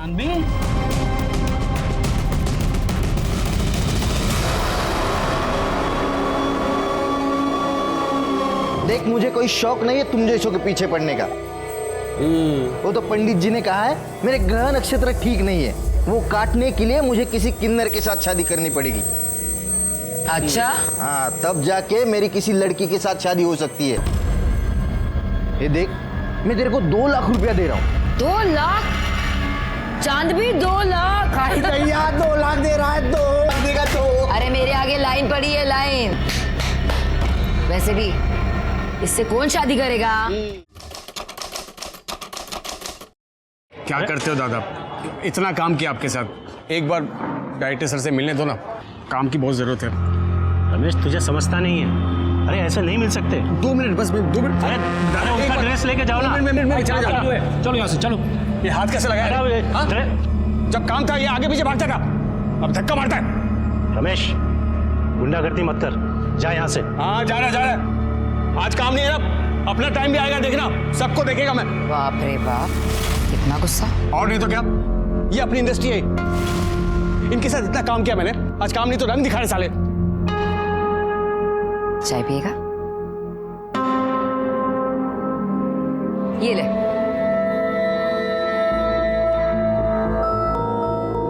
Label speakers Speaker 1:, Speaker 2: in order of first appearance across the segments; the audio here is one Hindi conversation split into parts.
Speaker 1: जानवी,
Speaker 2: देख मुझे कोई शौक नहीं है तुम जैसों के पीछे पड़ने का। वो तो पंडित जी ने कहा है मेरे ग्रह नक्षत्र ठीक नहीं है, वो काटने के लिए मुझे किसी किन्नर के साथ शादी करनी पड़ेगी।
Speaker 3: अच्छा,
Speaker 2: हाँ, तब जाके मेरी किसी लड़की के साथ शादी हो सकती है। ये देख, मैं तेरे को 2 लाख रुपया दे रहा हूँ।
Speaker 3: 2 लाख? चांदवी 2 लाख?
Speaker 2: भैया 2 लाख दे रहा है, 2 देगा तो।
Speaker 3: अरे मेरे आगे लाइन पड़ी है, लाइन। वैसे भी इससे कौन शादी करेगा?
Speaker 4: क्या करते हो दादा, इतना काम किया आपके साथ, एक बार डायरेक्टर सर से मिलने दो ना, काम की बहुत जरूरत है।
Speaker 5: रमेश तुझे समझता नहीं है, अरे ऐसे नहीं मिल सकते।
Speaker 4: 2 मिनट बस, 2 मिनट।
Speaker 5: अरे दादा उसका ड्रेस लेके जाओ ना।
Speaker 4: मिनट चले जाओ।
Speaker 5: चलो यहाँ से चलो।
Speaker 4: ये हाथ कैसे लगाया? हाँ? जब काम था ये आगे पीछे भागता था, अब धक्का मारता है।
Speaker 5: रमेश गुंडागर्दी मत कर, जा यहाँ से।
Speaker 4: हाँ जा रहा, आज काम नहीं है ना, अपना टाइम भी आएगा, देखना सबको देखेगा मैं।
Speaker 3: बाप रे बाप, कितना गुस्सा।
Speaker 4: और नहीं तो क्या, ये अपनी इंडस्ट्री है, इनके साथ इतना काम किया मैंने, आज काम नहीं तो रंग दिखा रहे साले।
Speaker 3: चाय पिएगा? ये ले।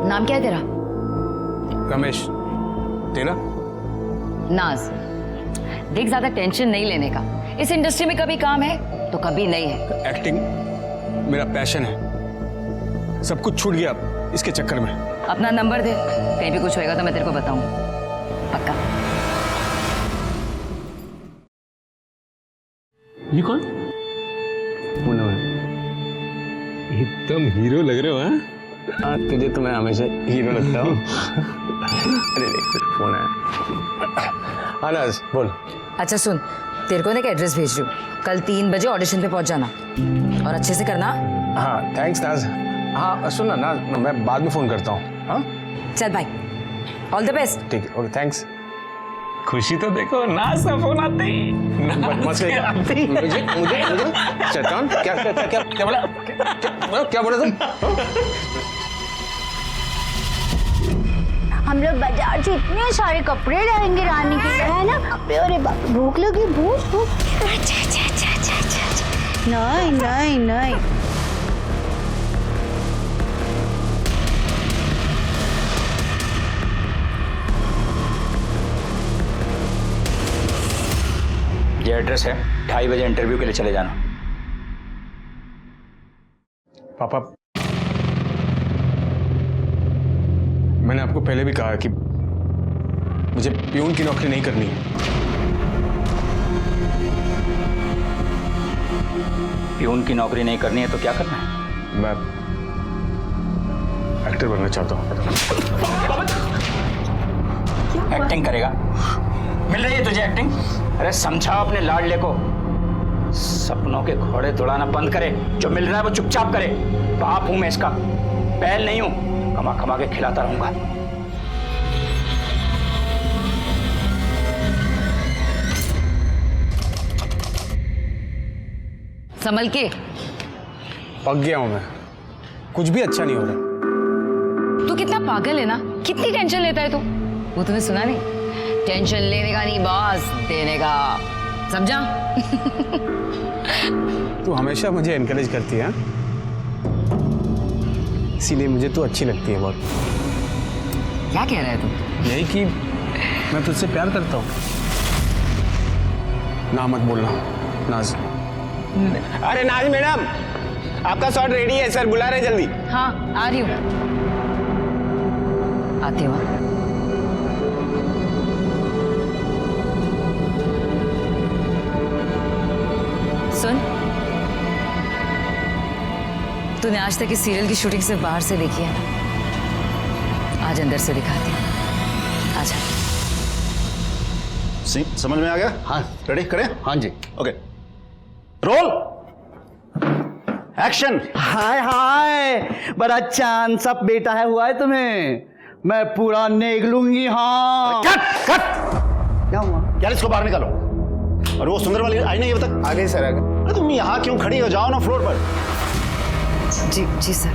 Speaker 3: नाम क्या है तेरा?
Speaker 4: रमेश। तेरा?
Speaker 3: नाज। देख, ज्यादा टेंशन नहीं लेने का, इस इंडस्ट्री में कभी काम है तो कभी नहीं है।
Speaker 4: एक्टिंग मेरा पैशन है, सब कुछ छूट गया इसके चक्कर में।
Speaker 3: अपना नंबर दे, कहीं भी कुछ होएगा तो मैं तेरे को बताऊं, पक्का।
Speaker 5: ये कौन?
Speaker 4: एकदम हीरो लग रहे हो। हाँ, तुझे तो मैं हमेशा हीरो लगता हूँ। अरे फोन है। अनस बोल।
Speaker 3: अच्छा सुन, तेरे को ना एक एड्रेस भेज रही हूँ, कल 3 बजे ऑडिशन पे पहुंच जाना और अच्छे से करना।
Speaker 4: हाँ थैंक्स नाज। हाँ सुन ना नाज, मैं बाद में फोन करता हूँ। हाँ
Speaker 3: चल भाई, ऑल द बेस्ट।
Speaker 4: ठीक है, ओके थैंक्स।
Speaker 1: खुशी तो देखो, नाज का फोन आते ही
Speaker 4: मुझे शैतान, क्या बोला तुम?
Speaker 6: हम लोग बाजार से इतने सारे कपड़े लाएंगे रानी के लिए, है ना? अरे बाप, भूख लगी, भूख। अच्छा। नहीं।
Speaker 1: ये एड्रेस है, 2:30 बजे इंटरव्यू के लिए चले जाना।
Speaker 4: पापा, मैंने आपको पहले भी कहा कि मुझे प्यून की नौकरी नहीं करनी है।
Speaker 1: प्यून की नौकरी नहीं करनी है तो क्या करना है?
Speaker 4: मैं एक्टर बनना चाहता हूँ।
Speaker 1: एक्टिंग करेगा? मिल रही है तुझे एक्टिंग? अरे समझाओ अपने लाडले को, सपनों के घोड़े दौड़ाना बंद करे, जो मिल रहा है वो चुपचाप करे। बाप हूं मैं इसका, बैल नहीं हूं, कमा के खिलाता रहूंगा।
Speaker 3: संभल के।
Speaker 4: पक गया हूं मैं, कुछ भी अच्छा नहीं हो रहा।
Speaker 3: तू कितना पागल है ना, कितनी टेंशन लेता है तू। वो तूने सुना नहीं, टेंशन लेने का नहीं बॉस देने का, समझा?
Speaker 4: तू हमेशा मुझे एनकरेज करती है, इसीलिए मुझे तू अच्छी लगती है बहुत।
Speaker 3: क्या कह रहा है तू?
Speaker 4: यही कि मैं तुझसे प्यार करता हूँ। ना मत बोलना नाज।
Speaker 7: अरे नाज मैडम, आपका शॉट रेडी है, सर बुला रहे जल्दी।
Speaker 3: हाँ आ रही हूँ, आती हूँ। सुन, तूने आज तक इस सीरियल की शूटिंग सिर्फ बाहर से देखी है ना, आज अंदर से दिखाती हूँ। आजा।
Speaker 2: समझ में आ गया? हाँ, रेडी करें? हाँ जी, ओके। Roll, action.
Speaker 8: हाय, बड़ा चांद सा बेटा है हुआ है तुम्हें, मैं पूरा नेग लूंगी। हाँ
Speaker 2: कट।
Speaker 8: क्या हुआ?
Speaker 2: यार इसको बाहर निकालो। और वो सुंदर वाली आई नहीं अभी तक? आ गई सर, आ गई। अरे तुम यहाँ क्यों खड़ी हो, जाओ ना फ्लोर पर।
Speaker 3: जी सर।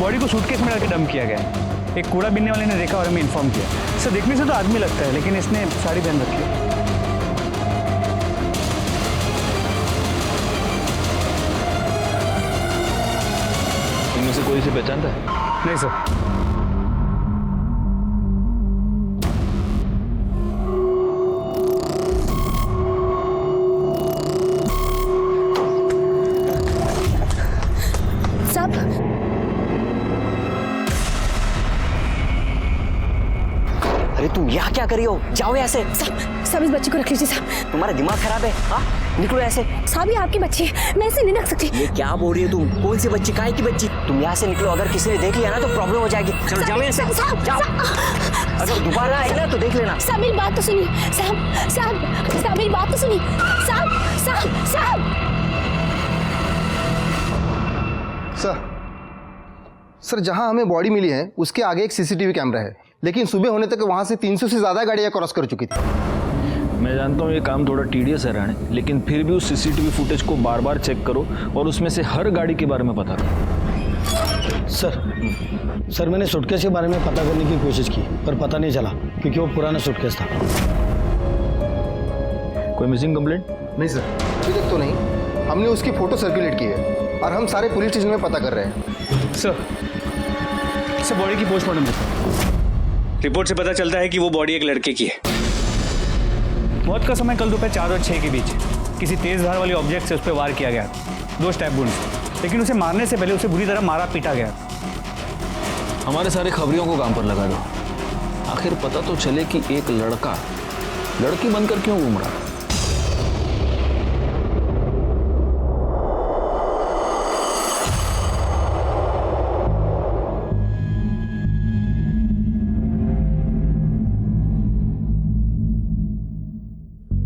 Speaker 9: बॉडी को सूटकेस में डाल के डंप किया गया है। एक कूड़ा बीनने वाले ने देखा और हमें इन्फॉर्म किया। सर देखने से तो आदमी लगता है, लेकिन इसने साड़ी पहन रखी है।
Speaker 4: इनमें से कोई से पहचानता है?
Speaker 9: नहीं सर।
Speaker 8: अरे तुम यहाँ क्या कर रही हो? जाओ यहाँ से।
Speaker 6: साहब इस बच्ची को रख लीजिए साहब।
Speaker 8: तुम्हारा दिमाग खराब है? हाँ, निकलो ऐसे।
Speaker 6: साहब ये आपकी बच्ची है, मैं इसे नहीं रख सकती।
Speaker 8: ये क्या बोल रही हो तुम? कौन सी बच्ची? काहे की बच्ची? तुम यहाँ से निकलो, अगर किसी ने देख लिया ना तो प्रॉब्लम हो जाएगी। चलो जाओ यहाँ से। जाओ। अगर दोबारा आई ना तो देख लेना।
Speaker 6: साहब मेरी बात तो सुनिए। साहब मेरी बात तो सुनिए। साहब
Speaker 2: सर जहां हमें बॉडी मिली है उसके आगे एक सीसीटीवी कैमरा है, लेकिन सुबह होने तक वहां से 300 से ज्यादा गाड़ियां क्रॉस कर चुकी थी।
Speaker 4: मैं जानता हूँ ये काम थोड़ा टीडियस है राणे, लेकिन फिर भी उस सीसीटीवी फुटेज को बार बार चेक करो और उसमें से हर गाड़ी के बारे में पता करो।
Speaker 5: सर मैंने सूटकेस के बारे में पता करने की कोशिश की, पर पता नहीं चला क्योंकि वो पुराना सूटकेस था।
Speaker 4: कोई मिसिंग कंप्लेंट?
Speaker 2: नहीं सर, अभी तक तो नहीं। हमने उसकी फोटो सर्कुलेट की है और हम सारे पुलिस स्टेशन में पता कर रहे हैं।
Speaker 9: सर बॉडी की पोस्टमार्टम देखो। रिपोर्ट से पता चलता है कि वो बॉडी एक लड़के की है। मौत का समय कल दोपहर 4 और 6 के बीच किसी तेज धार वाले ऑब्जेक्ट से उस पर वार किया गया। 2 स्टैब वुंड्स, लेकिन उसे मारने से पहले उसे बुरी तरह मारा पीटा गया।
Speaker 4: हमारे सारे खबरियों को काम पर लगा दो, आखिर पता तो चले कि एक लड़का लड़की बनकर क्यों घूम रहा है।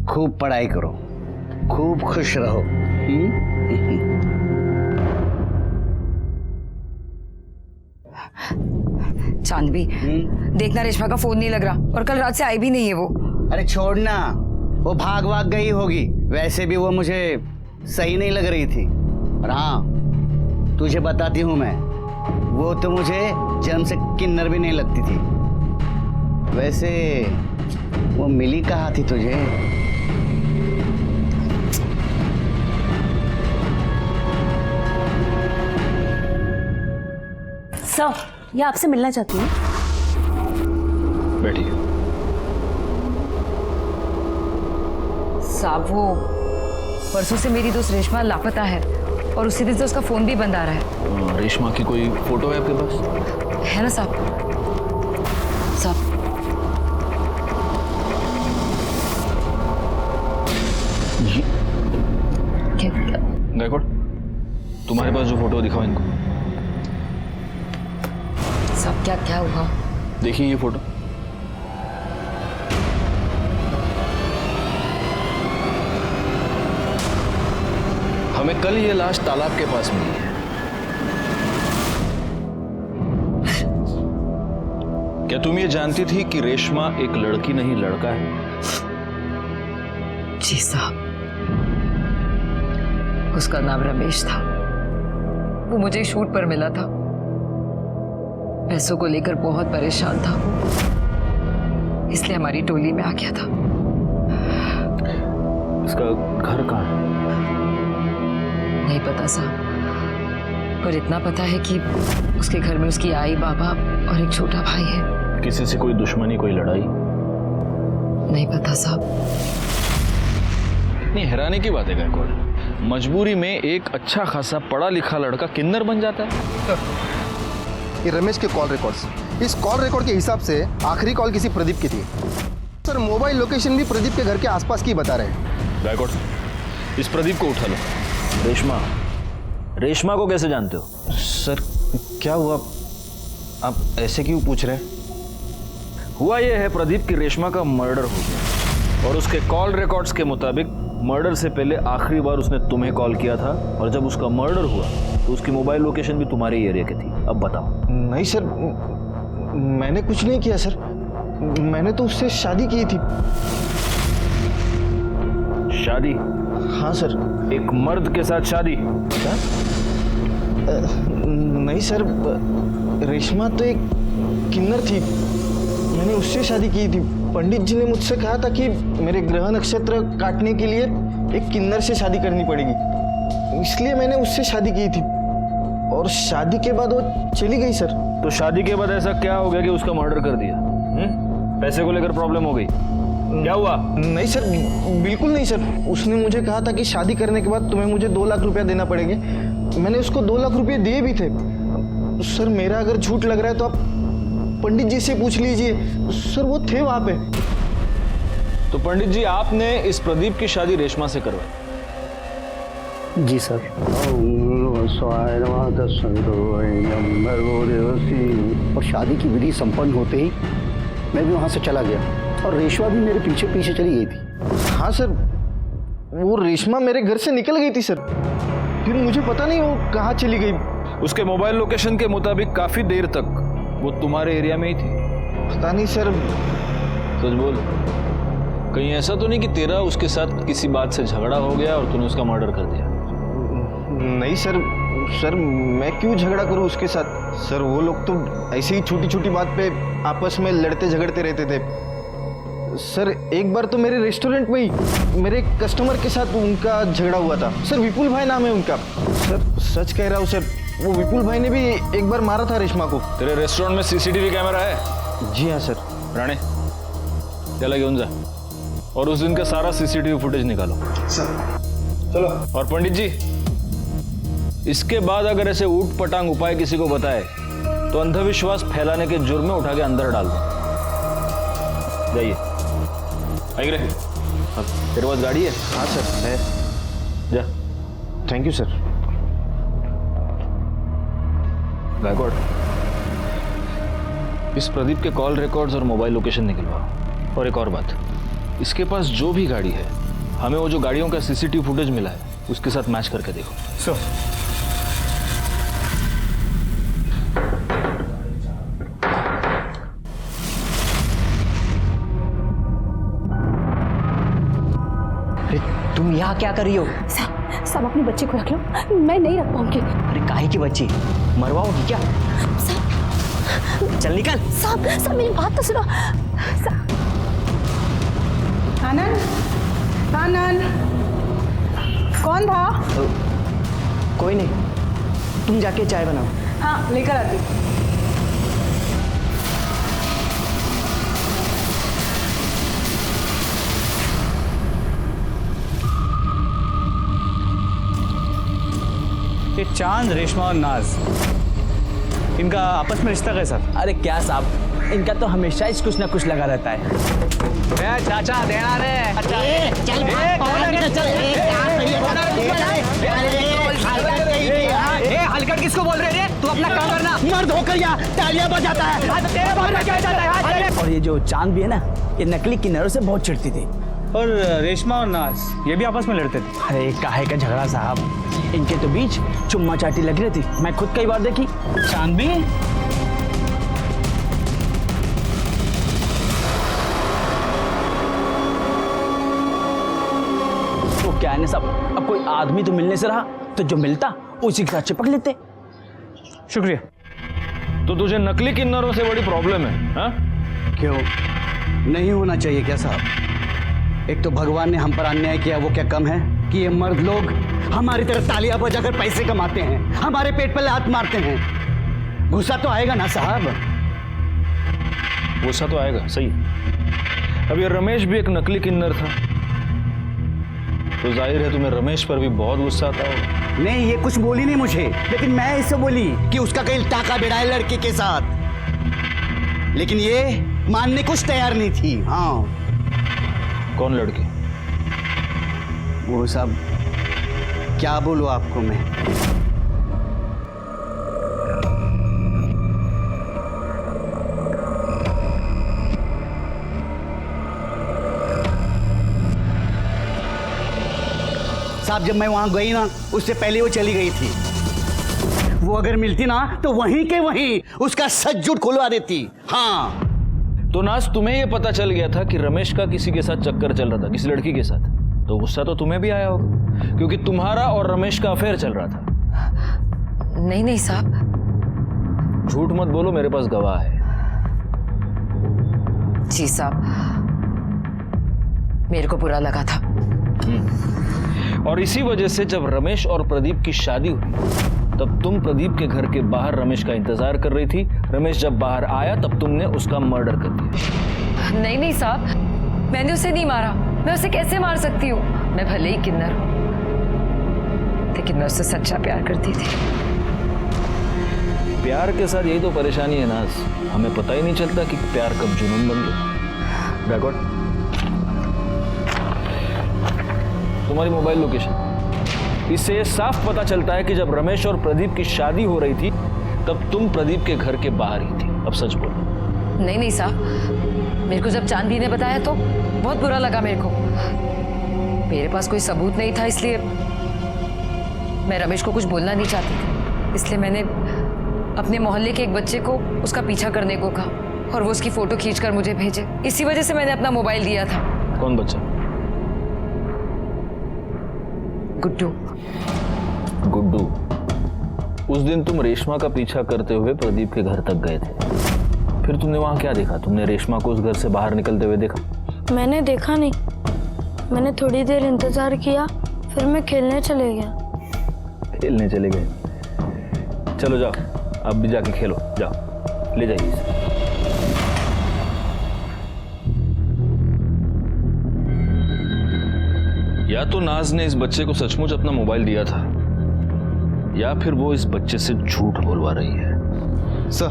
Speaker 8: खूब पढ़ाई करो, खूब खुश रहो।
Speaker 3: चांदबी, देखना रेशमा का फोन नहीं लग रहा और कल रात से आई भी नहीं है वो।
Speaker 8: अरे छोड़ना, वो भाग गई होगी। वैसे भी वो मुझे सही नहीं लग रही थी। और हाँ, तुझे बताती हूँ मैं, वो तो मुझे जन्म से किन्नर भी नहीं लगती थी। वैसे वो मिली कहाँ थी तुझे?
Speaker 6: सर ये आपसे मिलना चाहती हूँ।
Speaker 4: बैठिए।
Speaker 3: साहब वो परसों से मेरी दोस्त रेशमा लापता है और उसी दिन से उसका फोन भी बंद आ रहा है।
Speaker 4: रेशमा की कोई फोटो है आपके पास?
Speaker 3: है ना साहब?
Speaker 4: गायकवाड़, तुम्हारे पास जो फोटो दिखाओ इनको।
Speaker 3: सब क्या हुआ?
Speaker 4: देखिए ये फोटो। हमें कल ये लाश तालाब के पास मिली है। क्या तुम ये जानती थी कि रेशमा एक लड़की नहीं लड़का है?
Speaker 3: जी साहब, उसका नाम रमेश था। वो मुझे शूट पर मिला था। पैसों को लेकर बहुत परेशान था, इसलिए हमारी टोली में आ गया था।
Speaker 4: इसका घर कहाँ है?
Speaker 3: नहीं पता साहब, पर इतना पता है कि उसके घर में उसकी आई, बाबा और एक छोटा भाई है।
Speaker 4: किसी से कोई दुश्मनी, कोई लड़ाई?
Speaker 3: नहीं पता साहब।
Speaker 4: नहीं, हैरानी की बात है गायकवाड़, मजबूरी में एक अच्छा खासा पढ़ा लिखा लड़का किन्नर बन जाता है।
Speaker 2: ये रमेश के कॉल रिकॉर्ड्स, इस कॉल रिकॉर्ड के हिसाब से आखिरी कॉल किसी प्रदीप की थी। सर मोबाइल लोकेशन भी प्रदीप के घर के आसपास की बता रहे हैं।
Speaker 4: गायकवाड़, इस प्रदीप को उठा लो। रेशमा को कैसे जानते हो?
Speaker 5: सर क्या हुआ, आप ऐसे क्यों पूछ रहे हैं?
Speaker 4: हुआ यह है प्रदीप की रेशमा का मर्डर हो गया और उसके कॉल रिकॉर्ड्स के मुताबिक मर्डर से पहले आखिरी बार उसने तुम्हें कॉल किया था और जब उसका मर्डर हुआ तो उसकी मोबाइल लोकेशन भी तुम्हारे ही एरिया की थी। अब बताओ।
Speaker 2: नहीं सर, मैंने कुछ नहीं किया सर, मैंने तो उससे शादी की थी।
Speaker 4: शादी?
Speaker 2: हाँ सर।
Speaker 4: एक मर्द के साथ शादी?
Speaker 2: क्या? नहीं सर, रेशमा तो एक किन्नर थी, मैंने उससे शादी की थी। पंडित जी ने मुझसे कहा था कि मेरे ग्रह नक्षत्र काटने के लिए एक किन्नर से शादी करनी पड़ेगी, इसलिए मैंने उससे शादी की थी और शादी के बाद वो चली गई सर।
Speaker 4: तो शादी के बाद ऐसा क्या हो गया कि उसका मर्डर कर दिया? पैसे को लेकर प्रॉब्लम हो गई? क्या हुआ?
Speaker 2: नहीं सर, बिल्कुल नहीं सर। उसने मुझे कहा था कि शादी करने के बाद तुम्हें मुझे 2 लाख रुपया देना पड़ेंगे। मैंने उसको 2 लाख रुपये दिए भी थे। सर मेरा अगर झूठ लग रहा है तो आप पंडित जी से पूछ लीजिए, सर वो थे वहां पे।
Speaker 4: तो पंडित जी, आपने इस प्रदीप की शादी रेशमा से करवाई?
Speaker 8: जी सर।
Speaker 10: और शादी की विधि संपन्न होते ही मैं भी वहां से चला गया और रेशमा भी मेरे पीछे पीछे चली गई थी।
Speaker 2: हाँ सर, वो रेशमा मेरे घर से निकल गई थी सर, फिर मुझे पता नहीं वो कहाँ चली गई।
Speaker 4: उसके मोबाइल लोकेशन के मुताबिक काफी देर तक वो तुम्हारे एरिया में ही थी।
Speaker 2: पता नहीं सर।
Speaker 4: सच बोल, कहीं ऐसा तो नहीं कि तेरा उसके साथ किसी बात से झगड़ा हो गया और तूने उसका मर्डर कर दिया?
Speaker 2: नहीं सर, सर मैं क्यों झगड़ा करूं उसके साथ? सर वो लोग तो ऐसे ही छोटी छोटी बात पे आपस में लड़ते झगड़ते रहते थे। सर एक बार तो मेरे रेस्टोरेंट में ही मेरे कस्टमर के साथ उनका झगड़ा हुआ था। सर विपुल भाई नाम है उनका। सर सच कह रहा हूँ सर, वो विपुल भाई ने भी एक बार मारा था रेशमा को।
Speaker 4: तेरे रेस्टोरेंट में सीसीटीवी कैमरा है?
Speaker 2: जी हाँ सर।
Speaker 4: राणे, चला घेऊन जा और उस दिन का सारा सीसीटीवी फुटेज निकालो।
Speaker 2: सर चलो।
Speaker 4: और पंडित जी, इसके बाद अगर ऐसे ऊट पटांग उपाय किसी को बताए तो अंधविश्वास फैलाने के जुर्म में उठा के अंदर डाल दो। जाइए। आइए रे, तेरे पास गाड़ी है?
Speaker 2: हाँ सर है।
Speaker 4: जा।
Speaker 2: Thank you sir.
Speaker 4: गायकवाड़, इस प्रदीप के कॉल रिकॉर्ड्स और मोबाइल लोकेशन निकलवाओ। और एक और बात, इसके पास जो भी गाड़ी है, हमें वो जो गाड़ियों का सीसीटीवी फुटेज मिला है उसके साथ मैच करके देखो।
Speaker 9: सर
Speaker 8: तुम यहाँ क्या कर रही हो?
Speaker 11: सब अपने बच्चे को रख लो, मैं नहीं रख पाऊंगी।
Speaker 8: अरे काहे की बच्ची, मरवाओगी क्या? चल निकल।
Speaker 11: सब मेरी बात तो सुनो। आनंद, आनंद, कौन था?
Speaker 8: कोई नहीं, तुम जाके चाय बनाओ।
Speaker 11: हाँ लेकर आती।
Speaker 9: ये चांद, रेशमा और नाज, इनका आपस में रिश्ता कैसा?
Speaker 8: अरे क्या साहब, इनका तो हमेशा ही कुछ ना कुछ लगा रहता है।
Speaker 9: चाचा देना रे।
Speaker 8: हलकट किसको बोल रहे हैं? तू अपना काम करना। मर्द होकर यहाँ तालियां बजाता है। तेरे बारे में क्या जाता है? और ये जो चांद भी है ना, ये नकली किन्नरों से बहुत चिढ़ती थी।
Speaker 9: और रेशमा और नाज ये भी आपस में लड़ते थे?
Speaker 8: अरे काहे का झगड़ा साहब, इनके तो बीच चुम्मा चाटी लग रही थी, मैं खुद कई बार देखी।
Speaker 9: चांद भी?
Speaker 8: तो क्या है ना साहब, अब कोई आदमी तो मिलने से रहा, तो जो मिलता उसी के साथ चिपक लेते।
Speaker 9: शुक्रिया।
Speaker 4: तो तुझे नकली किन्नरों से बड़ी प्रॉब्लम है? हाँ?
Speaker 10: क्यों नहीं होना चाहिए क्या साहब? एक तो भगवान ने हम पर अन्याय किया, वो क्या कम है कि ये मर्द लोग हमारी तरह तालियां बजाकर पैसे कमाते हैं, हमारे पेट पर लात मारते हैं। गुस्सा तो आएगा ना साहब?
Speaker 4: गुस्सा तो आएगा, सही। अब ये रमेश भी एक नकली किन्नर था, तो जाहिर है तुम्हें रमेश पर भी बहुत गुस्सा आता होगा।
Speaker 10: नहीं, ये कुछ बोली नहीं मुझे, लेकिन मैं इससे बोली कि उसका कहीं टाका बेड़ा है लड़के के साथ, लेकिन ये मानने कुछ तैयार नहीं थी। हाँ।
Speaker 4: कौन लड़की?
Speaker 10: वो सब क्या बोलूं आपको मैं? साहब जब मैं वहां गई ना, उससे पहले वो चली गई थी। वो अगर मिलती ना तो वहीं के वहीं उसका सच झूठ खुलवा देती। हाँ।
Speaker 4: तो नाज, तुम्हें यह पता चल गया था कि रमेश का किसी के साथ चक्कर चल रहा था, किसी लड़की के साथ, तो गुस्सा तो तुम्हें भी आया होगा, क्योंकि तुम्हारा और रमेश का अफेयर चल रहा था।
Speaker 3: नहीं नहीं साहब,
Speaker 4: झूठ मत बोलो, मेरे पास गवाह है।
Speaker 3: जी साहब, मेरे को बुरा लगा था।
Speaker 4: और इसी वजह से जब रमेश और प्रदीप की शादी हुई तब तुम प्रदीप के घर के बाहर रमेश का इंतजार कर रही थी। रमेश जब बाहर आया तब तुमने उसका मर्डर कर दिया।
Speaker 3: नहीं नहीं साहब, मैंने उसे नहीं मारा। मैं उसे कैसे मार सकती हूँ? मैं भले ही किन्नर हूँ, लेकिन मैं उससे सच्चा प्यार करती थी।
Speaker 4: प्यार के साथ यही तो परेशानी है नाज, हमें पता ही नहीं चलता कि प्यार कब जुनून बन गया। बैकवर्ड, तुम्हारी मोबाइल लोकेशन, इससे ये साफ पता चलता है कि जब रमेश और प्रदीप की शादी हो रही थी तब तुम प्रदीप के घर के बाहर ही थी। अब सच बोलो।
Speaker 3: नहीं नहीं साहब, मेरे को जब चांदी ने बताया तो बहुत बुरा लगा मेरे को। मेरे पास कोई सबूत नहीं था, इसलिए मैं रमेश को कुछ बोलना नहीं चाहती थी। इसलिए मैंने अपने मोहल्ले के एक बच्चे को उसका पीछा करने को कहा और वो उसकी फोटो खींचकर मुझे भेजे। इसी वजह से मैंने अपना मोबाइल दिया था।
Speaker 4: कौन बच्चा?
Speaker 3: गुड्डू।
Speaker 4: गुड्डू। उस दिन तुम रेशमा का पीछा करते हुए प्रदीप के घर तक गए थे, फिर तुमने वहां क्या देखा? तुमने रेशमा को उस घर से बाहर निकलते हुए देखा?
Speaker 12: मैंने देखा नहीं, मैंने थोड़ी देर इंतजार किया, फिर मैं खेलने चले गया।
Speaker 4: खेलने चले गए? चलो जाओ, अब भी जाके खेलो, जाओ, ले जाइए इसे। या तो नाज ने इस बच्चे को सचमुच अपना मोबाइल दिया था, या फिर वो इस बच्चे से झूठ बोलवा रही है।
Speaker 2: सर,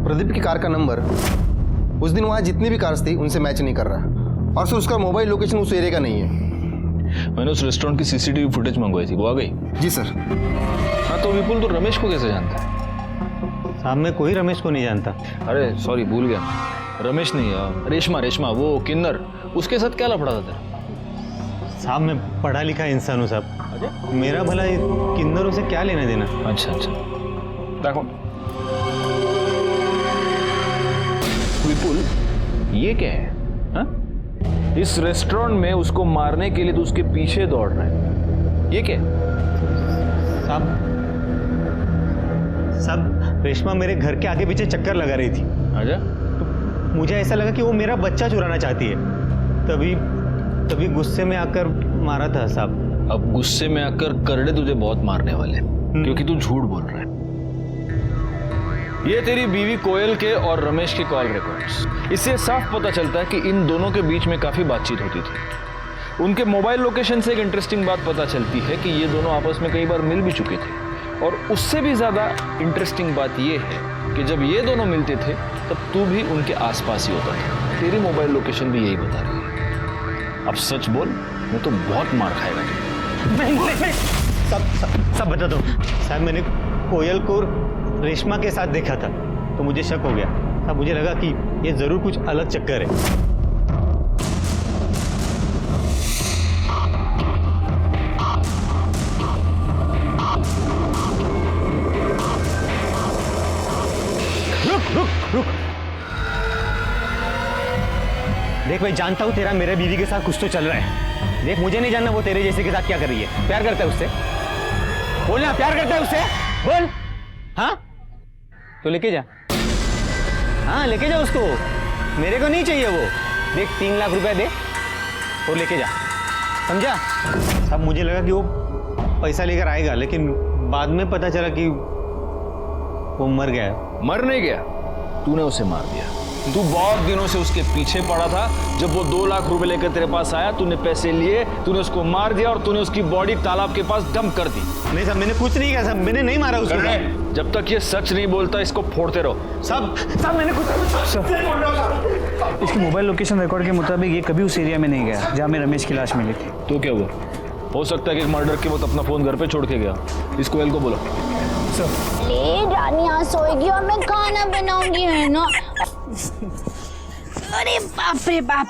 Speaker 2: प्रदीप की कार का नंबर उस दिन वहां जितनी भी कार्स थी उनसे मैच नहीं कर रहा, और सर उसका मोबाइल लोकेशन उस एरिया का नहीं है।
Speaker 4: मैंने उस रेस्टोरेंट की सीसीटीवी फुटेज मंगवाई थी, वो आ गई?
Speaker 2: जी सर।
Speaker 4: हाँ, तो विपुल तो रमेश को कैसे जानता है?
Speaker 9: साहब मैं कोई रमेश को नहीं जानता।
Speaker 4: अरे सॉरी, भूल गया, रमेश नहीं, रेशमा, वो किन्नर, उसके साथ क्या लफड़ा था तेरा?
Speaker 9: साहब मैं पढ़ा लिखा इंसान हूँ साहब, मेरा भला किन्नरों से क्या लेना देना।
Speaker 4: अच्छा, देखो विपुल, ये क्या है? हा? इस रेस्टोरेंट में उसको मारने के लिए तो उसके पीछे दौड़ रहा है, ये क्या है?
Speaker 9: साहब रेशमा मेरे घर के आगे पीछे चक्कर लगा रही थी।
Speaker 4: अच्छा,
Speaker 9: तो मुझे ऐसा लगा कि वो मेरा बच्चा चुराना चाहती है, तभी गुस्से में आकर मारा था साहब।
Speaker 4: अब गुस्से में आकर करड़े तुझे बहुत मारने वाले, क्योंकि तू झूठ बोल रहा है। ये तेरी बीवी कोयल के और रमेश के कॉल रिकॉर्ड्स, इससे साफ पता चलता है कि इन दोनों के बीच में काफी बातचीत होती थी। उनके मोबाइल लोकेशन से एक इंटरेस्टिंग बात पता चलती है कि ये दोनों आपस में कई बार मिल भी चुके थे, और उससे भी ज्यादा इंटरेस्टिंग बात ये है कि जब ये दोनों मिलते थे तब तू भी उनके आसपास ही होता था। तेरी मोबाइल लोकेशन भी यही बता रही है। अब सच बोल, मैं तो बहुत मार खाएगा।
Speaker 9: नहीं, सब बता दो साहब। मैंने कोयल को रेशमा के साथ देखा था तो मुझे शक हो गया साहब, मुझे लगा कि ये जरूर कुछ अलग चक्कर है। रुक, देख मैं जानता हूं तेरा मेरे बीवी के साथ कुछ तो चल रहा है। देख मुझे नहीं जानना वो तेरे जैसे के साथ क्या कर रही है। प्यार करता है उससे? बोलना, प्यार करता है उससे? बोल। हाँ तो लेके जा, हाँ लेके जा उसको, मेरे को नहीं चाहिए वो। देख 3 लाख रुपए दे और लेके जा, समझा? अब मुझे लगा कि वो पैसा लेकर आएगा, लेकिन बाद में पता चला कि वो मर गया है।
Speaker 4: मर नहीं गया, तूने उसे मार दिया। तू बहुत दिनों से उसके पीछे पड़ा था। जब वो 2 लाख रुपए लेकर तेरे पास आया, तूने पैसे लिए, तूने उसको मार दिया और तूने उसकी बॉडी तालाब के पास डंप कर दी।
Speaker 9: नहीं साहब, मैंने कुछ नहीं किया साहब, मैंने नहीं मारा उसको।
Speaker 4: जब तक ये सच नहीं बोलता इसको फोड़ते रहो।
Speaker 9: साहब मैंने कुछ। इसकी मोबाइल लोकेशन रिकॉर्ड के मुताबिक ये कभी उस एरिया में नहीं गया जहाँ में रमेश की लाश मिली थी।
Speaker 4: तो क्या हुआ? हो सकता है कि मर्डर के वक्त अपना फोन घर पे छोड़ के गया। इस कोयल को बोलो।
Speaker 6: रानी यहाँ सोएगी और मैं खाना बनाऊंगी, है ना? अरे बाप रे बाप।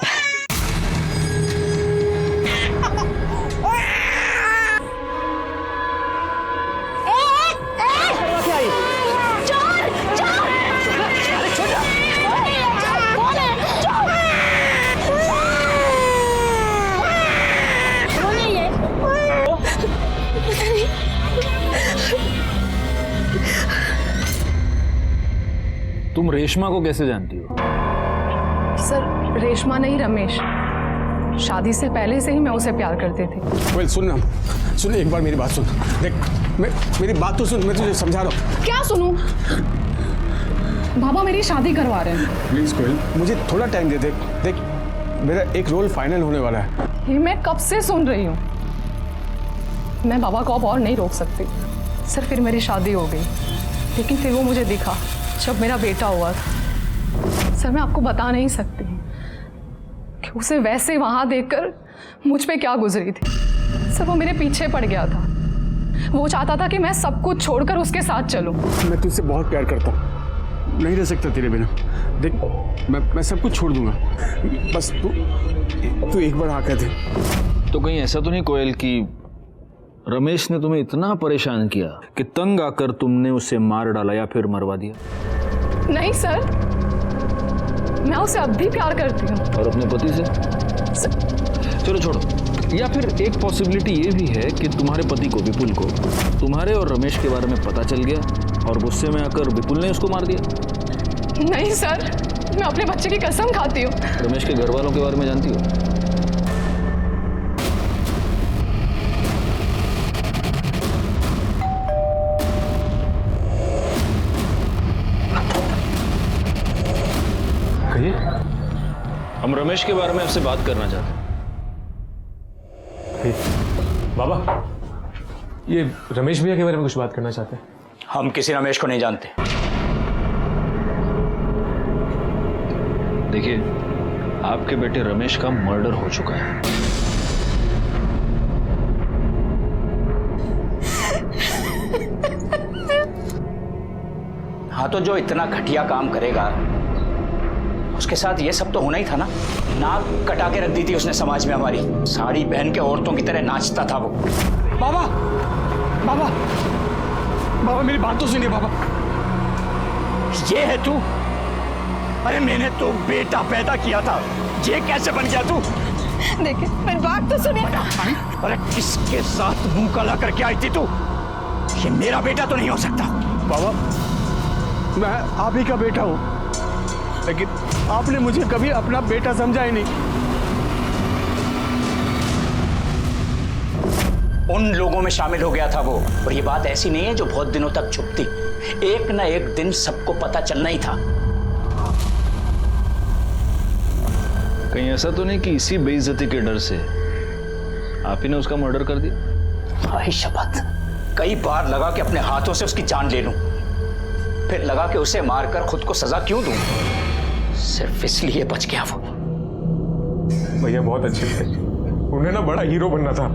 Speaker 4: तुम रेशमा को कैसे जानती हो?
Speaker 11: सर रेशमा नहीं रमेश, शादी से पहले से ही मैं उसे प्यार करती थी।
Speaker 7: कोयल सुन एक बार मेरी बात सुन। देख मेरी बात तो सुन, मैं तुझे समझा रहा हूँ।
Speaker 11: क्या सुनूं? बाबा मेरी शादी करवा रहे हैं।
Speaker 7: प्लीज कोयल मुझे थोड़ा टाइम दे। देख मेरा एक रोल फाइनल होने वाला है।
Speaker 11: ये मैं कब से सुन रही हूँ। मैं बाबा को अब और नहीं रोक सकती। सर फिर मेरी शादी हो गई, लेकिन फिर वो मुझे दिखा जब मेरा बेटा हुआ था। सर मैं आपको बता नहीं सकती कि उसे वैसे वहां देखकर मुझ पे क्या गुजरी थी। सर वो मेरे पीछे पड़ गया था। वो चाहता था कि मैं सब कुछ छोड़कर उसके साथ चलूं।
Speaker 7: मैं तुझसे बहुत प्यार करता हूँ, नहीं रह सकता तेरे बिना। देख मैं सब कुछ छोड़ दूंगा, बस तू एक बार आकर दे।
Speaker 4: तो कहीं ऐसा तो नहीं कोयल कि रमेश ने तुम्हें इतना परेशान किया कि तंग आकर तुमने उसे मार डाला या फिर मरवा दिया?
Speaker 11: नहीं सर, मैं उसे अब भी प्यार करती हूँ।
Speaker 4: और अपने पति से? चलो छोड़ो। या फिर एक पॉसिबिलिटी ये भी है कि तुम्हारे पति को, विपुल को, तुम्हारे और रमेश के बारे में पता चल गया और गुस्से में आकर विपुल ने उसको मार दिया।
Speaker 11: नहीं सर, मैं अपने बच्चे की कसम खाती हूँ।
Speaker 4: रमेश के घर वालों के बारे में जानती हो? हम रमेश के बारे में आपसे बात करना चाहते हैं।
Speaker 9: बाबा, ये रमेश भैया के बारे में कुछ बात करना चाहते हैं।
Speaker 1: हम किसी रमेश को नहीं जानते।
Speaker 4: देखिए, आपके बेटे रमेश का मर्डर हो चुका है।
Speaker 1: हाँ, तो जो इतना घटिया काम करेगा उसके साथ ये सब तो होना ही था ना। नाक कटा के रख दी थी उसने समाज में हमारी। साड़ी पहन के औरतों की तरह नाचता था वो।
Speaker 7: बाबा बाबा बाबा मेरी बात तो सुनिए बाबा।
Speaker 1: ये है तू? अरे मैंने तो बेटा पैदा किया था, ये कैसे बन गया तू?
Speaker 11: देखिए मेरी बात तो सुनिए।
Speaker 1: अरे किसके साथ मुंह काला करके आई थी तू? ये मेरा बेटा तो नहीं हो सकता।
Speaker 7: बाबा मैं आप ही का बेटा हूं, लेकिन आपने मुझे कभी अपना बेटा समझा ही नहीं।
Speaker 1: उन लोगों में शामिल हो गया था वो, और ये बात ऐसी नहीं है जो बहुत दिनों तक छुपती। एक ना एक दिन सबको पता चलना ही था।
Speaker 4: कहीं ऐसा तो नहीं कि इसी बेइज्जती के डर से आप ही ने उसका मर्डर कर दिया?
Speaker 1: हाय शपथ, कई बार लगा कि अपने हाथों से उसकी जान ले लूं, फिर लगा कि उसे मारकर खुद को सजा क्यों दूं। सिर्फ इसलिए बच गया वो।
Speaker 13: भैया बहुत अच्छे थे, उन्हें ना बड़ा हीरो बनना था,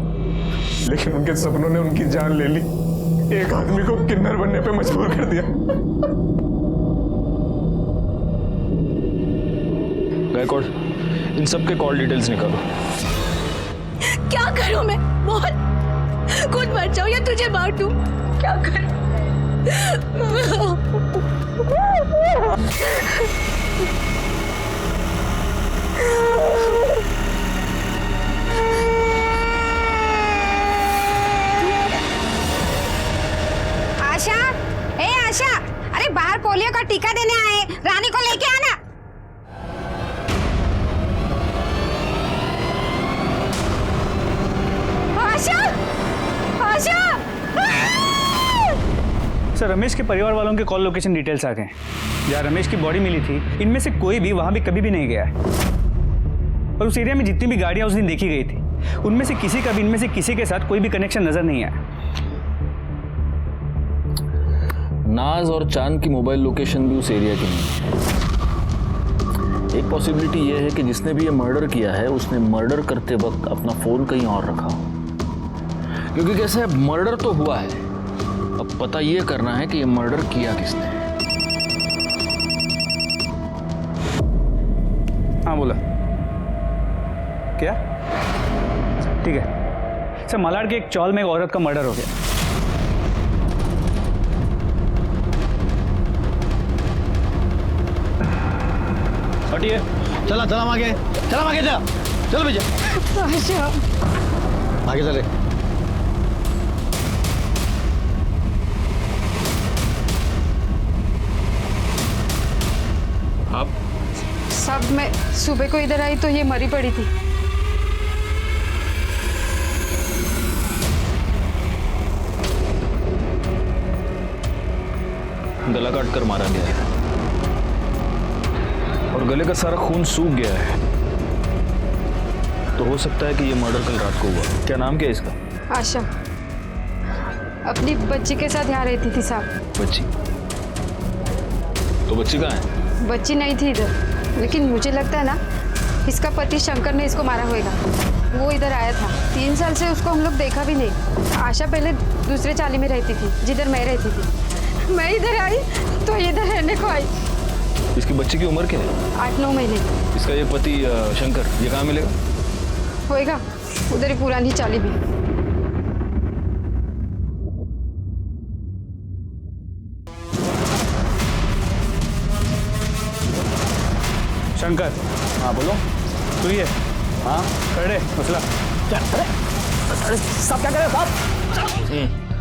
Speaker 13: लेकिन उनके सपनों ने उनकी जान ले ली। एक आदमी को किन्नर बनने पे मजबूर कर दिया।
Speaker 4: गायकवाड़, इन सब के कॉल डिटेल्स निकालो।
Speaker 12: क्या करूं मैं? बोल, खुद मर जाऊं या तुझे मार दूं? क्या करूं?
Speaker 6: आशा, ए आशा, अरे बाहर पोलियो का टीका देने आए, रानी को लेके आना। आशा, आशा।
Speaker 9: सर रमेश के परिवार वालों के कॉल लोकेशन डिटेल्स आ गए। जहाँ रमेश की बॉडी मिली थी, इनमें से कोई भी वहां भी कभी भी नहीं गया है। और उस एरिया में जितनी भी गाड़ियां उस दिन देखी गई थी, उनमें से किसी का भी इनमें से किसी के साथ कोई भी कनेक्शन नजर नहीं आया।
Speaker 4: नाज और चांद की मोबाइल लोकेशन भी उस एरिया की नहीं है। एक पॉसिबिलिटी ये है कि जिसने भी ये मर्डर किया है उसने मर्डर करते वक्त अपना फोन कहीं और रखा हो, क्योंकि कैसे मर्डर तो हुआ है, अब पता ये करना है कि ये मर्डर किया किसने।
Speaker 9: हाँ बोला क्या? ठीक है सर, मालाड के एक चौल में एक औरत का मर्डर हो गया।
Speaker 5: हटिए, चला चला आगे, चला आगे जा, चल भैया आगे चले।
Speaker 14: साहब मैं सुबह को इधर आई तो ये मरी पड़ी थी।
Speaker 4: गला काट कर मारा गया है और गले का सारा खून सूख गया है, तो हो सकता है कि ये मर्डर कल रात को हुआ। क्या नाम क्या है इसका?
Speaker 14: आशा। अपनी बच्ची के साथ यहाँ रहती थी साहब।
Speaker 4: बच्ची? तो बच्ची कहाँ है?
Speaker 14: बच्ची नहीं थी इधर, लेकिन मुझे लगता है ना इसका पति शंकर ने इसको मारा होगा। वो इधर आया था, 3 साल से उसको हम लोग देखा भी नहीं। आशा पहले दूसरे चाली में रहती थी जिधर मैं रहती थी। मैं इधर आई तो इधर रहने को आई।
Speaker 4: इसकी बच्ची की उम्र क्या है?
Speaker 14: 8-9 महीने।
Speaker 4: इसका ये पति शंकर, ये कहाँ मिलेगा?
Speaker 14: होएगा उधर ही पुरानी चाली में।
Speaker 9: शंकर।
Speaker 10: हाँ बोलो।
Speaker 9: तू ये?
Speaker 10: हाँ
Speaker 9: खड़े मसला।
Speaker 10: क्या अरे साहब क्या करे साहब?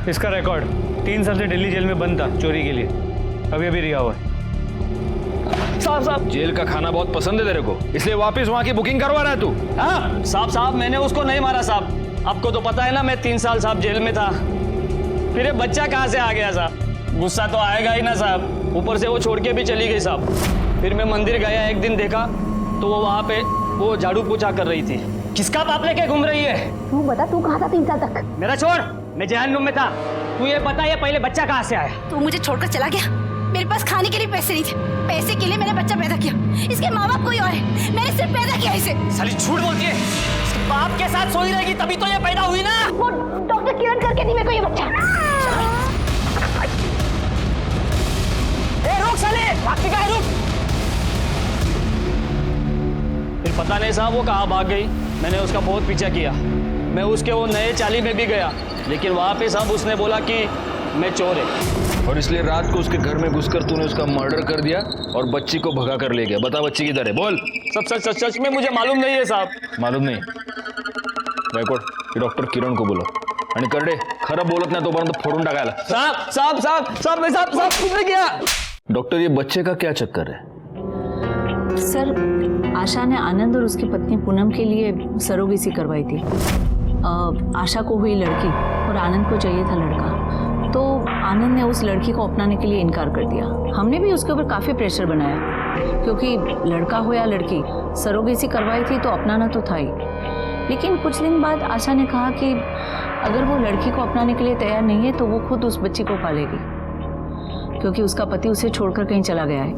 Speaker 9: इसका रिकॉर्ड 3 साल से दिल्ली जेल में बंद था चोरी के लिए, अभी अभी रिहा हुआ है।
Speaker 4: साहब जेल का खाना बहुत पसंद है तेरे को, इसलिए वापस वहाँ की बुकिंग करवा रहा है तू?
Speaker 10: हाँ साहब मैंने उसको नहीं मारा साहब। आपको तो पता है ना मैं 3 साल साहब जेल में था। फिर ये बच्चा कहाँ से आ गया साहब? गुस्सा तो आएगा ही ना साहब। ऊपर से वो छोड़ के भी चली गई साहब। फिर मैं मंदिर गया, एक दिन देखा तो वो वहाँ पे वो झाड़ू पोछा कर रही थी। किसका बाप लेके घूम रही है?
Speaker 6: तू बता, तू कहाँ था 3 साल तक?
Speaker 10: मेरा छोड़, मैं जहन्नुम में था। तू ये बता, ये पहले बच्चा कहाँ से आया?
Speaker 6: तू मुझे छोड़कर चला गया। मेरे पास खाने के लिए पैसे नहीं थे, पैसे के लिए मैंने बच्चा पैदा किया। इसके माँ बाप कोई और है, मैंने सिर्फ पैदा किया इसे।
Speaker 10: साली झूठ बोलती है। इसके बाप के साथ सोई रहेगी तभी तो ये पैदा हुई ना।
Speaker 6: वो डॉक्टर किरण करके दी मेरे को ये बच्चा।
Speaker 10: रुक साले, भागती कहाँ है? रुक। फिर पता नहीं साहब वो कहाँ भाग गई। मैंने उसका बहुत पीछा किया। मैं उसके वो नए चाली में भी गया, लेकिन वहाँ पे साहब उसने बोला कि मैं चोर है।
Speaker 4: और इसलिए रात को उसके घर में घुसकर तूने उसका मर्डर कर दिया और बच्ची को भगा कर ले गया। बता बच्ची किधर है? बोल।
Speaker 10: सब सच में मुझे मालूम नहीं है साहब।
Speaker 4: मालूम नहीं? डॉक्टर किरण को बोलो आणि करडे खरं बोलत नाही तोपर्यंत फोडून टाकायला।
Speaker 10: साहब कुछ किया।
Speaker 4: डॉक्टर ये बच्चे का क्या चक्कर है?
Speaker 15: सर आशा ने आनंद और उसकी पत्नी पूनम के लिए सरोगेसी करवाई थी। आशा को हुई लड़की और आनंद को चाहिए था लड़का, तो आनंद ने उस लड़की को अपनाने के लिए इनकार कर दिया। हमने भी उसके ऊपर काफ़ी प्रेशर बनाया, क्योंकि लड़का हो या लड़की, सरोगेसी करवाई थी तो अपनाना तो था ही। लेकिन कुछ दिन बाद आशा ने कहा कि अगर वो लड़की को अपनाने के लिए तैयार नहीं है तो वो खुद उस बच्ची को पालेगी, क्योंकि उसका पति उसे छोड़कर कहीं चला गया है।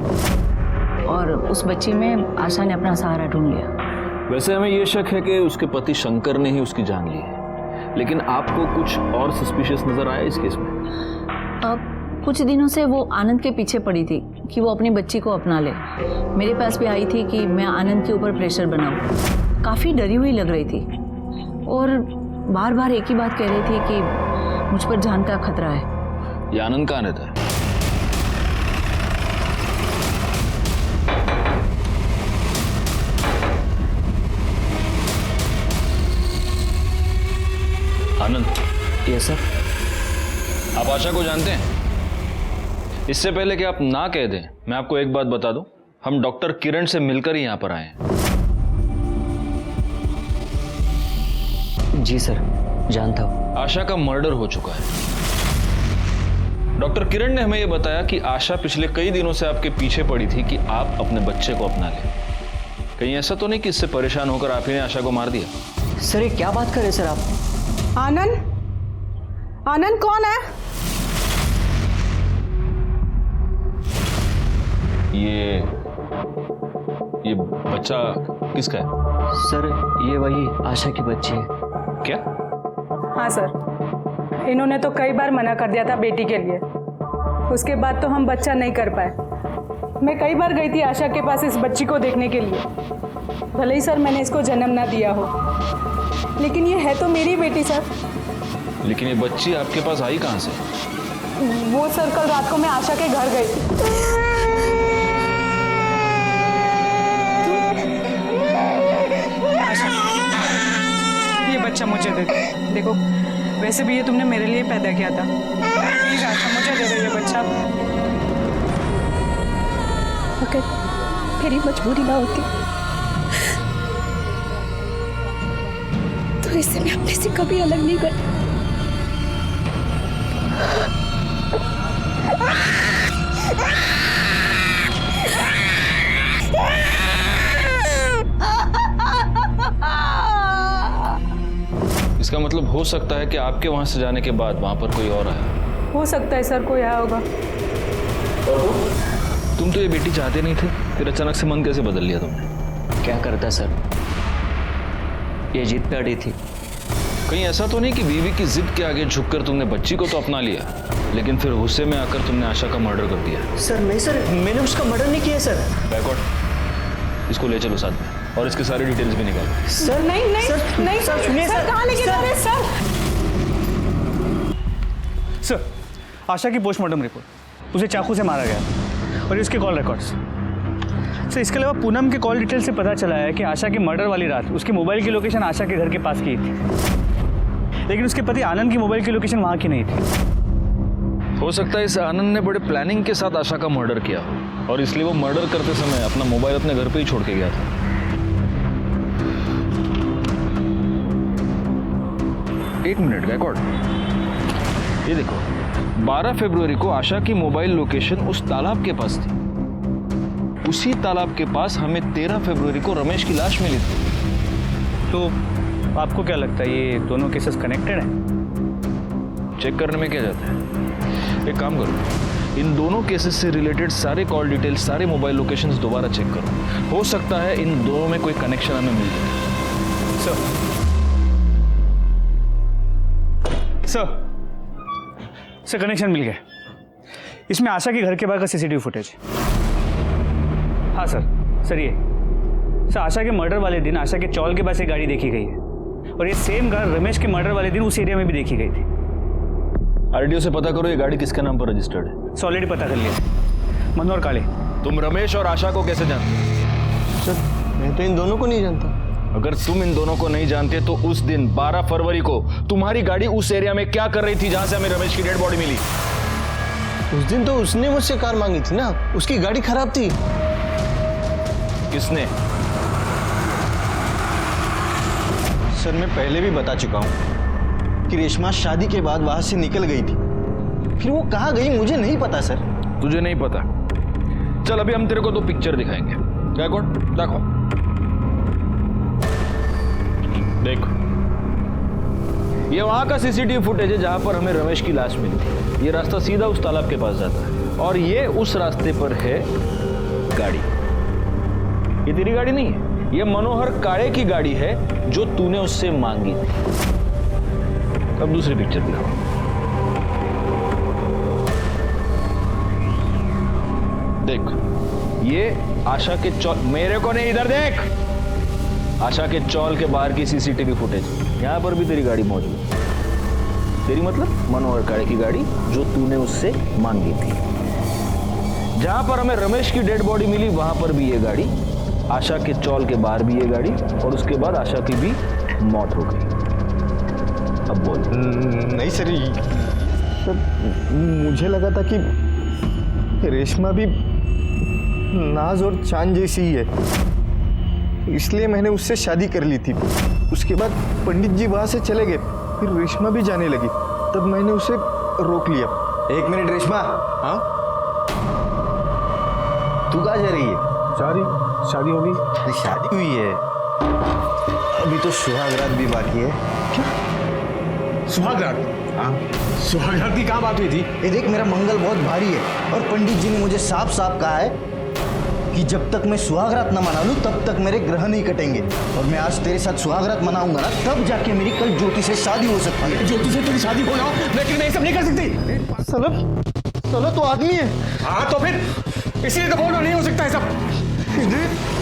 Speaker 15: और उस बच्ची में आशा ने अपना सहारा ढूंढ लिया।
Speaker 4: वैसे हमें ये शक है कि उसके पति शंकर ने ही उसकी जान ली है, लेकिन आपको कुछ और सस्पिशियस नजर आया इस केस में?
Speaker 15: अब कुछ दिनों से वो आनंद के पीछे पड़ी थी कि वो अपनी बच्ची को अपना ले। मेरे पास भी आई थी कि मैं आनंद के ऊपर प्रेशर बनाऊं। काफ़ी डरी हुई लग रही थी और बार बार एक ही बात कह रही थी कि मुझ पर जान का खतरा है।
Speaker 4: ये आनंद कहाँ रहता है? आनंद।
Speaker 10: Yes sir.
Speaker 4: आप आशा को जानते हैं? इससे पहले कि आप ना कह दें, मैं आपको एक बात बता दूं, हम डॉक्टर किरण से मिलकर ही यहां पर आए हैं।
Speaker 10: जी सर, जानता हूं।
Speaker 4: आशा का मर्डर हो चुका है। डॉक्टर किरण ने हमें यह बताया कि आशा पिछले कई दिनों से आपके पीछे पड़ी थी कि आप अपने बच्चे को अपना लें। कहीं ऐसा तो नहीं कि इससे परेशान होकर आप ही ने आशा को मार दिया?
Speaker 10: सर ये क्या बात कर रहे सर आप?
Speaker 16: आनंद कौन है?
Speaker 4: ये बच्चा किसका है?
Speaker 10: सर ये वही आशा की बच्ची है।
Speaker 4: क्या?
Speaker 16: हाँ सर, इन्होंने तो कई बार मना कर दिया था बेटी के लिए, उसके बाद तो हम बच्चा नहीं कर पाए। मैं कई बार गई थी आशा के पास इस बच्ची को देखने के लिए। भले ही सर मैंने इसको जन्म ना दिया हो, लेकिन ये है तो मेरी बेटी सर।
Speaker 4: लेकिन ये बच्ची आपके पास आई कहाँ से?
Speaker 16: वो सर कल रात को मैं आशा के घर गई थी। ये बच्चा मुझे दे दो। देखो वैसे भी ये तुमने मेरे लिए पैदा किया था, प्लीज आशा मुझे दे दो ये बच्चा। ओके
Speaker 6: मेरी मजबूरी ना होती तो इससे मैं अपने से कभी अलग नहीं करती।
Speaker 4: इसका मतलब हो सकता है कि आपके वहां से जाने के बाद वहां पर कोई और आया।
Speaker 16: हो सकता है सर, कोई आया होगा।
Speaker 4: तुम तो ये बेटी चाहते नहीं थे, फिर अचानक से मन कैसे बदल लिया तुमने?
Speaker 1: क्या करता सर, ये जिद पे अड़ी थी।
Speaker 4: कहीं ऐसा तो नहीं कि बीवी की जिद के आगे झुककर तुमने बच्ची को तो अपना लिया, लेकिन फिर गुस्से में आकर तुमने आशा का मर्डर कर दिया?
Speaker 8: सर नहीं सर, मैंने उसका मर्डर नहीं किया सर।
Speaker 4: बैकआउट, इसको ले चलो साथ में और इसके सारे डिटेल्स भी निकालो।
Speaker 16: सर नहीं नहीं
Speaker 8: सर,
Speaker 16: नहीं
Speaker 8: सर, सुनिए
Speaker 16: सर,
Speaker 8: सर,
Speaker 16: कहाँ लेके जा रहे हैं सर?
Speaker 9: सर, आशा की पोस्टमार्टम रिपोर्ट, उसे चाकू से मारा गया और इसके कॉल रिकॉर्ड्स। सर इसके अलावा पूनम के कॉल डिटेल से पता चला है कि आशा की मर्डर वाली रात उसके मोबाइल की लोकेशन आशा के घर के पास की थी, लेकिन उसके पति आनंद की मोबाइल की लोकेशन वहाँ की नहीं थी।
Speaker 4: हो सकता है इस आनंद ने बड़े प्लानिंग के साथ आशा का मर्डर किया हो और इसलिए वो मर्डर करते समय अपना मोबाइल अपने घर पे ही छोड़ के गया था। एक मिनट गैकॉर्ड, ये देखो 12 फरवरी को आशा की मोबाइल लोकेशन उस तालाब के पास थी। उसी तालाब के पास हमें 13 फरवरी को रमेश की लाश मिली थी।
Speaker 9: तो आपको क्या लगता है ये दोनों केसेस कनेक्टेड हैं?
Speaker 4: चेक करने में क्या जाता है, एक काम करो, इन दोनों केसेस से रिलेटेड सारे कॉल डिटेल्स, सारे मोबाइल लोकेशंस दोबारा चेक करो। हो सकता है इन दोनों में कोई कनेक्शन हमें मिल जाए।
Speaker 9: सर कनेक्शन मिल गया। इसमें आशा के घर के बाहर का सीसीटीवी फुटेज। हाँ सर ये सर आशा के मर्डर वाले दिन आशा के चौल के पास एक गाड़ी देखी गई है और ये सेम कार रमेश के मर्डर वाले दिन उस एरिया में भी देखी गई थी।
Speaker 4: आरटीओ से पता करो ये गाड़ी किसके नाम पर रजिस्टर्ड है।
Speaker 9: ऑलरेडी पता कर लिया, मनोहर काले।
Speaker 4: तुम रमेश और आशा को कैसे जानते हो?
Speaker 2: सर मैं तो इन दोनों को नहीं जानता।
Speaker 4: अगर तुम इन दोनों को नहीं जानते तो उस दिन 12 फरवरी को तुम्हारी गाड़ी उस एरिया में क्या कर रही थी जहां से हमें रमेश की डेड बॉडी मिली?
Speaker 2: उस दिन तो उसने मुझसे कार मांगी थी ना, उसकी गाड़ी खराब थी।
Speaker 4: किसने?
Speaker 2: सर मैं पहले भी बता चुका हूं कि रेशमा शादी के बाद वहां से निकल गई थी, फिर वो कहां गई मुझे नहीं पता सर।
Speaker 4: तुझे नहीं पता? चल अभी हम तेरे को 2 पिक्चर दिखाएंगे। देखो देखो, ये वहां का सीसीटीवी फुटेज है जहां पर हमें रमेश की लाश मिली थी। ये रास्ता सीधा उस तालाब के पास जाता है और ये उस रास्ते पर है गाड़ी। ये तेरी गाड़ी नहीं है, ये मनोहर काळे की गाड़ी है जो तूने उससे मांगी थी। अब दूसरी पिक्चर दिखाओ। देख, ये आशा के चौल, मेरे को नहीं, इधर देख, आशा के चौल के बाहर की सीसीटीवी फुटेज। यहां पर भी तेरी गाड़ी मौजूद है। तेरी मतलब मनोहर काळे की गाड़ी जो तूने उससे मांगी थी। जहां पर हमें रमेश की डेड बॉडी मिली वहां पर भी ये गाड़ी, आशा के चौल के बाहर भी ये गाड़ी, और उसके बाद आशा की भी मौत हो गई। अब बोल।
Speaker 2: नहीं सर, मुझे लगा था कि रेशमा भी नाज और चांद जैसी ही है, इसलिए मैंने उससे शादी कर ली थी। उसके बाद पंडित जी वहां से चले गए, फिर रेशमा भी जाने लगी, तब मैंने उसे रोक लिया।
Speaker 10: 1 मिनट रेशमा।
Speaker 2: हाँ,
Speaker 10: तू कहाँ जा रही है?
Speaker 2: शादी हो गई।
Speaker 10: अरे शादी हुई है, अभी तो सुहागरात भी बाकी है।
Speaker 7: क्या सुहागरात?
Speaker 10: हाँ,
Speaker 7: सुहागरात की कहाँ बात हुई थी?
Speaker 10: ये देख, मेरा मंगल बहुत भारी है और पंडित जी ने मुझे साफ साफ कहा है कि जब तक मैं सुहागरात न मना लूं तब तक मेरे ग्रह नहीं कटेंगे, और मैं आज तेरे साथ सुहागरात मनाऊंगा ना, तब जाके मेरी कल ज्योति से शादी हो सकती है।
Speaker 7: ज्योति से तेरी शादी हो ना, लेकिन मैं ये सब नहीं कर सकती।
Speaker 2: साला तो आदमी है।
Speaker 7: हाँ तो फिर इसलिए तो बोल रहा नहीं हो सकता है सब।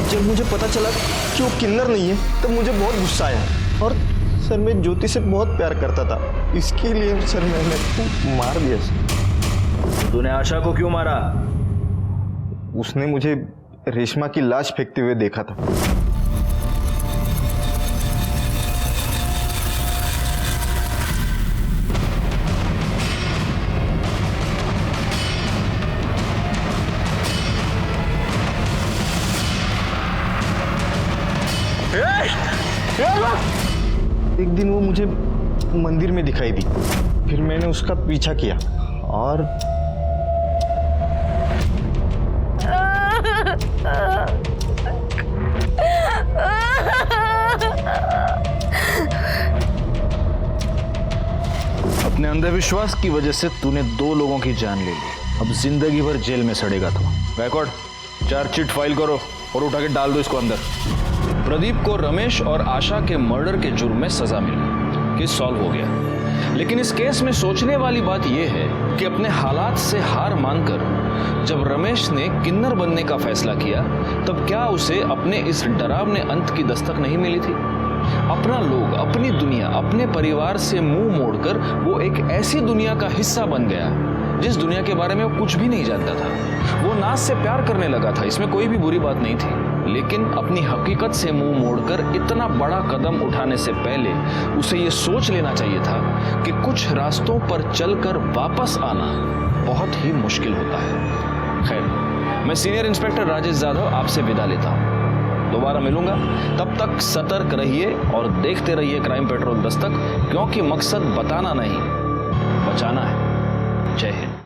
Speaker 2: जब मुझे पता चला कि वो किन्नर नहीं है तब मुझे बहुत गुस्सा आया, और सर मैं ज्योति से बहुत प्यार करता था, इसके लिए सर मैंने उसको मार दिया।
Speaker 4: तूने आशा को क्यों मारा?
Speaker 2: उसने मुझे रेशमा की लाश फेंकते हुए देखा था। एक दिन वो मुझे मंदिर में दिखाई दी। फिर मैंने उसका पीछा किया और
Speaker 4: अपने अंधविश्वास की वजह से तूने 2 लोगों की जान ले ली। अब जिंदगी भर जेल में सड़ेगा तू। बैकवर्ड चार्जशीट फाइल करो और उठा के डाल दो इसको अंदर। प्रदीप को रमेश और आशा के मर्डर के जुर्म में सजा मिल गई। केस सॉल्व हो गया। लेकिन इस केस में सोचने वाली बात यह है कि अपने हालात से हार मानकर जब रमेश ने किन्नर बनने का फैसला किया, तब क्या उसे अपने इस डरावने अंत की दस्तक नहीं मिली थी? अपना लोग, अपनी दुनिया, अपने परिवार से मुंह मोड़कर वो एक ऐसी दुनिया का हिस्सा बन गया जिस दुनिया के बारे में वो कुछ भी नहीं जानता था। वो नाज से प्यार करने लगा था, इसमें कोई भी बुरी बात नहीं थी। लेकिन अपनी हकीकत से मुंह मोड़कर इतना बड़ा कदम उठाने से पहले उसे ये सोच लेना चाहिए था कि कुछ रास्तों पर चलकर वापस आना बहुत ही मुश्किल होता है। खैर, मैं सीनियर इंस्पेक्टर राजेश यादव आपसे विदा लेता हूँ। दोबारा मिलूंगा, तब तक सतर्क रहिए और देखते रहिए क्राइम पेट्रोल दस्तक, क्योंकि मकसद बताना नहीं, बचाना है। जय हिंद।